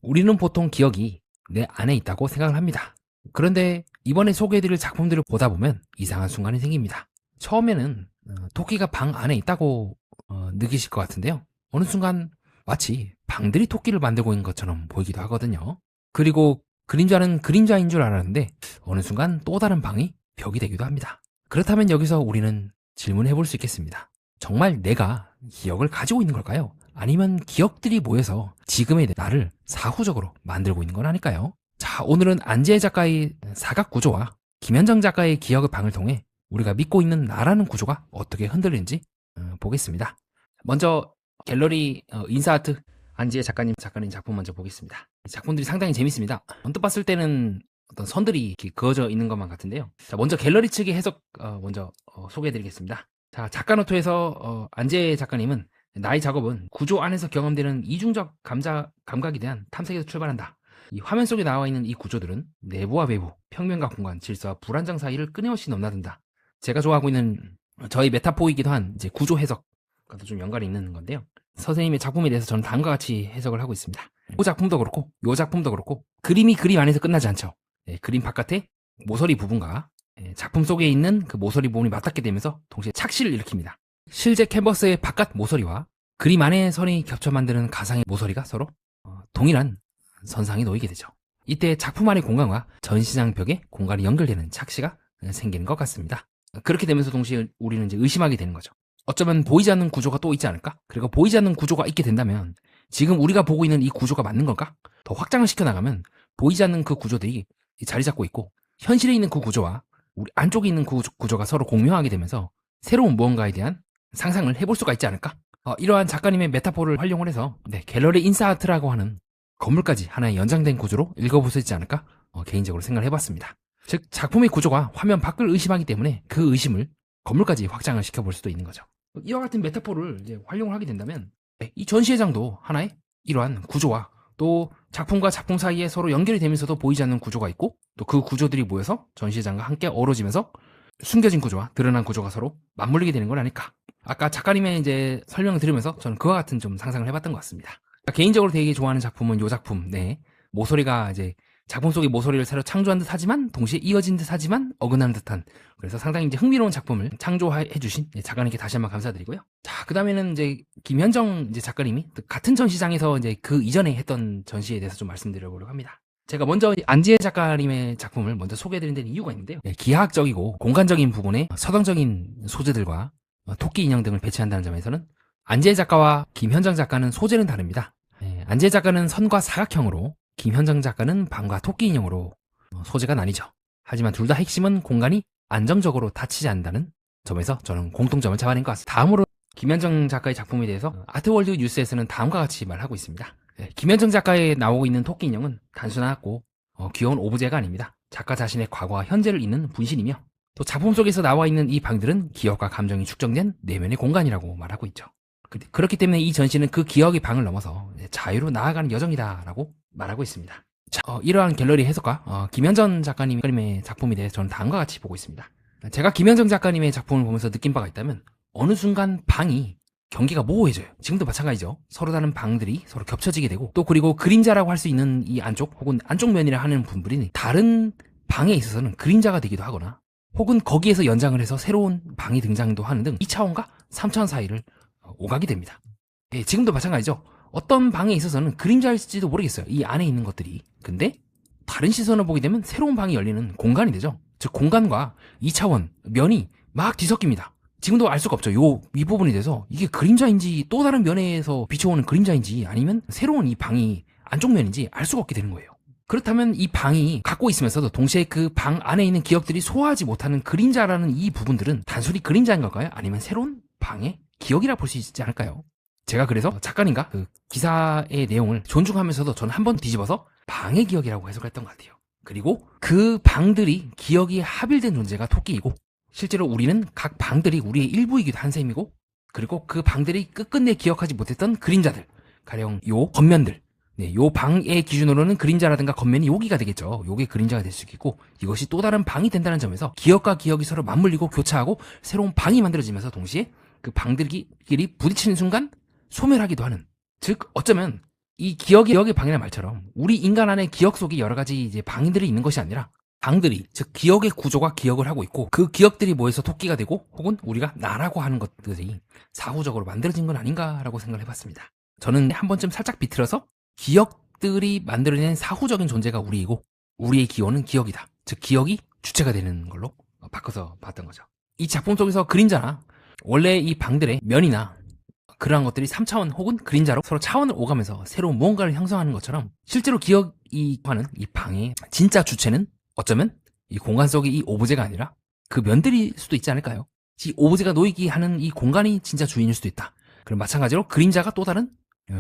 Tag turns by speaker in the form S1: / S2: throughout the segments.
S1: 우리는 보통 기억이 내 안에 있다고 생각을 합니다. 그런데 이번에 소개해드릴 작품들을 보다 보면 이상한 순간이 생깁니다. 처음에는 토끼가 방 안에 있다고 느끼실 것 같은데요. 어느 순간 마치 방들이 토끼를 만들고 있는 것처럼 보이기도 하거든요. 그리고 그림자는 그림자인 줄 알았는데 어느 순간 또 다른 방이 벽이 되기도 합니다. 그렇다면 여기서 우리는 질문해 볼 수 있겠습니다. 정말 내가 기억을 가지고 있는 걸까요? 아니면 기억들이 모여서 지금의 나를 사후적으로 만들고 있는 건 아닐까요? 자, 오늘은 안지혜 작가의 사각 구조와 김현정 작가의 기억의 방을 통해 우리가 믿고 있는 나라는 구조가 어떻게 흔들리는지 보겠습니다. 먼저 갤러리 인사아트 안지혜 작가님 작품 먼저 보겠습니다. 작품들이 상당히 재밌습니다. 언뜻 봤을 때는 어떤 선들이 이렇게 그어져 있는 것만 같은데요. 자, 먼저 갤러리 측의 해석 먼저 소개해드리겠습니다. 자, 작가노트에서 안지혜 작가님은 나의 작업은 구조 안에서 경험되는 이중적 감각에 대한 탐색에서 출발한다. 이 화면 속에 나와 있는 이 구조들은 내부와 외부, 평면과 공간, 질서와 불안정 사이를 끊임없이 넘나든다. 제가 좋아하고 있는 저희 메타포이기도 한 이제 구조 해석과도 좀 연관이 있는 건데요. 선생님의 작품에 대해서 저는 다음과 같이 해석을 하고 있습니다. 이 작품도 그렇고, 이 작품도 그렇고, 그림이 그림 안에서 끝나지 않죠. 그림 바깥에 모서리 부분과 작품 속에 있는 그 모서리 부분이 맞닿게 되면서 동시에 착시를 일으킵니다. 실제 캔버스의 바깥 모서리와 그림 안의 선이 겹쳐 만드는 가상의 모서리가 서로 동일한 선상에 놓이게 되죠. 이때 작품 안의 공간과 전시장 벽에 공간이 연결되는 착시가 생기는 것 같습니다. 그렇게 되면서 동시에 우리는 이제 의심하게 되는 거죠. 어쩌면 보이지 않는 구조가 또 있지 않을까? 그리고 보이지 않는 구조가 있게 된다면 지금 우리가 보고 있는 이 구조가 맞는 걸까? 더 확장을 시켜나가면 보이지 않는 그 구조들이 자리 잡고 있고 현실에 있는 그 구조와 우리 안쪽에 있는 그 구조가 서로 공명하게 되면서 새로운 무언가에 대한 상상을 해볼 수가 있지 않을까? 이러한 작가님의 메타포를 활용을 해서 갤러리 인사아트라고 하는 건물까지 하나의 연장된 구조로 읽어볼 수 있지 않을까? 개인적으로 생각을 해봤습니다. 즉 작품의 구조가 화면 밖을 의심하기 때문에 그 의심을 건물까지 확장을 시켜볼 수도 있는 거죠. 이와 같은 메타포를 이제 활용을 하게 된다면 이 전시회장도 하나의 이러한 구조와 또 작품과 작품 사이에 서로 연결이 되면서도 보이지 않는 구조가 있고 또 그 구조들이 모여서 전시회장과 함께 어우러지면서 숨겨진 구조와 드러난 구조가 서로 맞물리게 되는 건 아닐까. 아까 작가님의 이제 설명을 들으면서 저는 그와 같은 좀 상상을 해봤던 것 같습니다. 개인적으로 되게 좋아하는 작품은 이 작품, 모서리가 이제 작품 속의 모서리를 새로 창조한 듯 하지만 동시에 이어진 듯 하지만 어긋나는 듯한 그래서 상당히 이제 흥미로운 작품을 창조해주신 작가님께 다시 한번 감사드리고요. 자, 그 다음에는 이제 김현정 이제 작가님이 같은 전시장에서 이제 그 이전에 했던 전시에 대해서 좀 말씀드려보려고 합니다. 제가 먼저 안지혜 작가님의 작품을 먼저 소개해드린 데는 이유가 있는데요. 기하학적이고 공간적인 부분에 서정적인 소재들과 토끼 인형 등을 배치한다는 점에서는 안지혜 작가와 김현정 작가는 소재는 다릅니다. 안지혜 작가는 선과 사각형으로 김현정 작가는 방과 토끼 인형으로 소재가 나뉘죠. 하지만 둘 다 핵심은 공간이 안정적으로 닫히지 않는다는 점에서 저는 공통점을 잡아낸 것 같습니다. 다음으로 김현정 작가의 작품에 대해서 아트월드 뉴스에서는 다음과 같이 말하고 있습니다. 김현정 작가에 나오고 있는 토끼 인형은 단순하고 귀여운 오브제가 아닙니다. 작가 자신의 과거와 현재를 잇는 분신이며 또 작품 속에서 나와 있는 이 방들은 기억과 감정이 축적된 내면의 공간이라고 말하고 있죠. 그렇기 때문에 이 전시는 그 기억의 방을 넘어서 자유로 나아가는 여정이다라고 말하고 있습니다. 자, 이러한 갤러리 해석과 김현정 작가님의 작품에 대해서 저는 다음과 같이 보고 있습니다. 제가 김현정 작가님의 작품을 보면서 느낀 바가 있다면 어느 순간 방이 경계가 모호해져요. 지금도 마찬가지죠. 서로 다른 방들이 서로 겹쳐지게 되고 또 그리고 그림자라고 할 수 있는 이 안쪽 혹은 안쪽 면이라 하는 부분이 다른 방에 있어서는 그림자가 되기도 하거나 혹은 거기에서 연장을 해서 새로운 방이 등장도 하는 등 2차원과 3차원 사이를 오가게 됩니다. 지금도 마찬가지죠. 어떤 방에 있어서는 그림자일지도 모르겠어요. 이 안에 있는 것들이. 근데 다른 시선을 보게 되면 새로운 방이 열리는 공간이 되죠. 즉 공간과 2차원 면이 막 뒤섞입니다. 지금도 알 수가 없죠. 요 윗부분이 돼서 이게 그림자인지 또 다른 면에서 비춰오는 그림자인지 아니면 새로운 이 방이 안쪽 면인지 알 수가 없게 되는 거예요. 그렇다면 이 방이 갖고 있으면서도 동시에 그 방 안에 있는 기억들이 소화하지 못하는 그림자라는 이 부분들은 단순히 그림자인 걸까요? 아니면 새로운 방의 기억이라 볼 수 있지 않을까요? 제가 그래서 작가님과 그 기사의 내용을 존중하면서도 저는 한번 뒤집어서 방의 기억이라고 해석을 했던 것 같아요. 그리고 그 방들이 기억이 합일된 존재가 토끼이고 실제로 우리는 각 방들이 우리의 일부이기도 한 셈이고 그리고 그 방들이 끝끝내 기억하지 못했던 그림자들 가령 요 겉면들 요 방의 기준으로는 그림자라든가 겉면이 여기가 되겠죠. 요게 그림자가 될 수 있고 이것이 또 다른 방이 된다는 점에서 기억과 기억이 서로 맞물리고 교차하고 새로운 방이 만들어지면서 동시에 그 방들끼리 부딪히는 순간 소멸하기도 하는 즉 어쩌면 이 기억의 방이라는 말처럼 우리 인간 안에 기억 속에 여러 가지 이제 방들이 있는 것이 아니라 방들이, 즉 기억의 구조가 기억을 하고 있고 그 기억들이 모여서 토끼가 되고 혹은 우리가 나라고 하는 것들이 사후적으로 만들어진 건 아닌가라고 생각을 해봤습니다. 저는 한 번쯤 살짝 비틀어서 기억들이 만들어낸 사후적인 존재가 우리이고 우리의 기원은 기억이다. 즉 기억이 주체가 되는 걸로 바꿔서 봤던 거죠. 이 작품 속에서 그림자나 원래 이 방들의 면이나 그러한 것들이 3차원 혹은 그림자로 서로 차원을 오가면서 새로운 무언가를 형성하는 것처럼 실제로 기억이 하는 이 방의 진짜 주체는 어쩌면 이 공간 속의 이 오브제가 아니라 그 면들일 수도 있지 않을까요? 이 오브제가 놓이게 하는 이 공간이 진짜 주인일 수도 있다. 그럼 마찬가지로 그림자가 또 다른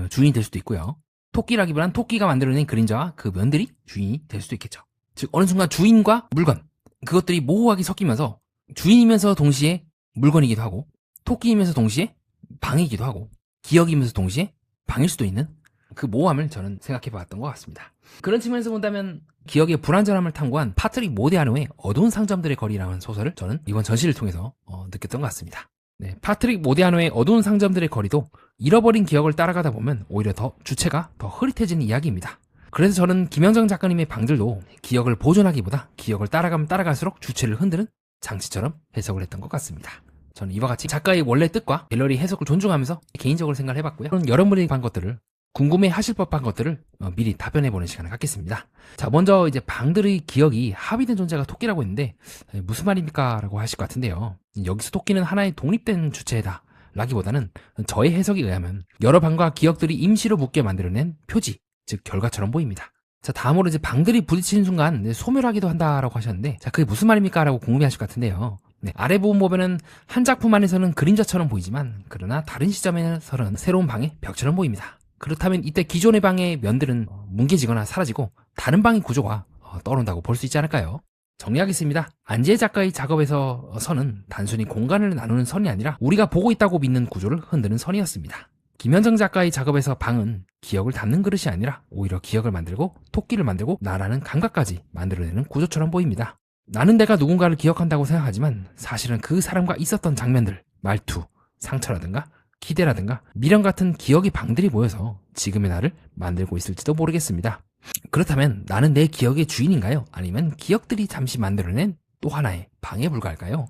S1: 주인이 될 수도 있고요. 토끼라기보다는 토끼가 만들어낸 그림자와 그 면들이 주인이 될 수도 있겠죠. 즉 어느 순간 주인과 물건, 그것들이 모호하게 섞이면서 주인이면서 동시에 물건이기도 하고 토끼이면서 동시에 방이기도 하고 기억이면서 동시에 방일 수도 있는 그 모호함을 저는 생각해 봤던 것 같습니다. 그런 측면에서 본다면 기억의 불완전함을 탐구한 파트릭 모데아노의 어두운 상점들의 거리라는 소설을 저는 이번 전시를 통해서 느꼈던 것 같습니다. 네, 파트릭 모데아노의 어두운 상점들의 거리도 잃어버린 기억을 따라가다 보면 오히려 더 주체가 더 흐릿해지는 이야기입니다. 그래서 저는 김영정 작가님의 방들도 기억을 보존하기보다 기억을 따라가면 따라갈수록 주체를 흔드는 장치처럼 해석을 했던 것 같습니다. 저는 이와 같이 작가의 원래 뜻과 갤러리 해석을 존중하면서 개인적으로 생각을 해봤고요. 여러분이 한 것들을 궁금해 하실 법한 것들을 미리 답변해보는 시간을 갖겠습니다. 자, 먼저 이제 방들의 기억이 합의된 존재가 토끼라고 했는데 무슨 말입니까? 라고 하실 것 같은데요. 여기서 토끼는 하나의 독립된 주체다 라기보다는 저의 해석에 의하면 여러 방과 기억들이 임시로 묶여 만들어낸 표지, 즉 결과처럼 보입니다. 자, 다음으로 이제 방들이 부딪히는 순간 소멸하기도 한다라고 하셨는데, 자, 그게 무슨 말입니까? 라고 궁금해하실 것 같은데요. 네, 아래 부분 보면은 한 작품 안에서는 그림자처럼 보이지만 그러나 다른 시점에서는 새로운 방의 벽처럼 보입니다. 그렇다면 이때 기존의 방의 면들은 뭉개지거나 사라지고 다른 방의 구조가 떠오른다고 볼 수 있지 않을까요? 정리하겠습니다. 안지혜 작가의 작업에서 선은 단순히 공간을 나누는 선이 아니라 우리가 보고 있다고 믿는 구조를 흔드는 선이었습니다. 김현정 작가의 작업에서 방은 기억을 담는 그릇이 아니라 오히려 기억을 만들고 토끼를 만들고 나라는 감각까지 만들어내는 구조처럼 보입니다. 나는 내가 누군가를 기억한다고 생각하지만 사실은 그 사람과 있었던 장면들, 말투, 상처라든가 기대라든가 미련 같은 기억의 방들이 모여서 지금의 나를 만들고 있을지도 모르겠습니다. 그렇다면 나는 내 기억의 주인인가요? 아니면 기억들이 잠시 만들어낸 또 하나의 방에 불과할까요?